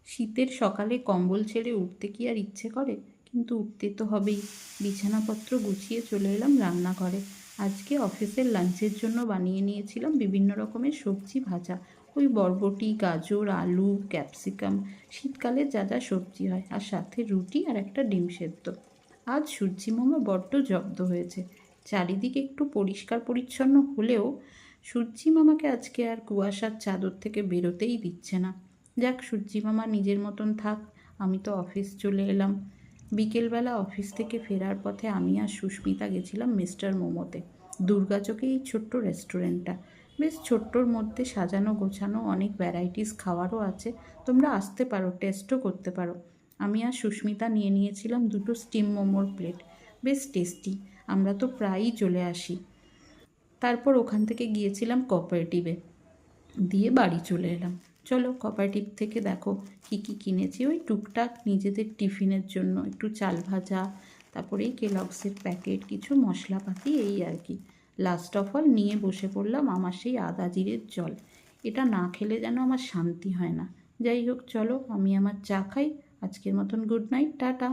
শীতের সকালে কম্বল ছেড়ে উঠতে কি আর ইচ্ছে করে, কিন্তু উঠতে তো হবেই। বিছানাপত্র গুছিয়ে চলে এলাম রান্নাঘরে। আজকে অফিসের লাঞ্চের জন্য বানিয়ে নিয়েছিলাম বিভিন্ন রকমের সবজি ভাজা। ওই বরবটি, গাজর, আলু, ক্যাপসিকাম, শীতকালে যা যা সবজি হয়, আর সাথে রুটি আর একটা ডিম সেদ্ধ। আজ সূর্যি মামা বড্ড জব্দ হয়েছে। চারিদিকে একটু পরিষ্কার পরিচ্ছন্ন হলেও সূর্যি মামাকে আজকে আর কুয়াশার চাদর থেকে বেরোতেই দিচ্ছে না। যাক, সূর্যি মামা নিজের মতন থাক, আমি তো অফিস চলে এলাম। বিকেলবেলা অফিস থেকে ফেরার পথে আমি আর সুস্মিতা গেছিলাম মিস্টার মোমোতে। দুর্গাচকে এই ছোট্ট রেস্টুরেন্টটা বেশ ছোট্টর মধ্যে সাজানো গোছানো, অনেক ভ্যারাইটিস খাওয়ারও আছে। তোমরা আসতে পারো, টেস্টও করতে পারো। আমি আর সুস্মিতা নিয়ে নিয়েছিলাম দুটো স্টিম মোমোর প্লেট, বেশ টেস্টি। আমরা তো প্রায়ই চলে আসি। তারপর ওখান থেকে গিয়েছিলাম কোঅপারেটিভে, দিয়ে বাড়ি চলে এলাম। চলো কোঅপারেটিভ থেকে দেখো কী কী কিনেছি। ওই টুকটাক নিজেদের টিফিনের জন্য একটু চাল ভাজা, তারপরে এই কেলগসের প্যাকেট, কিছু মশলাপাতি, এই আর কি। লাস্ট অফ অল নিয়ে বসে পড়লাম আমার সেই আদা জিরের জল। এটা না খেলে যেন আমার শান্তি হয় না। যাই হোক, চলো আমি আমার চা খাই। আজকের মতন গুড নাইট, টাটা।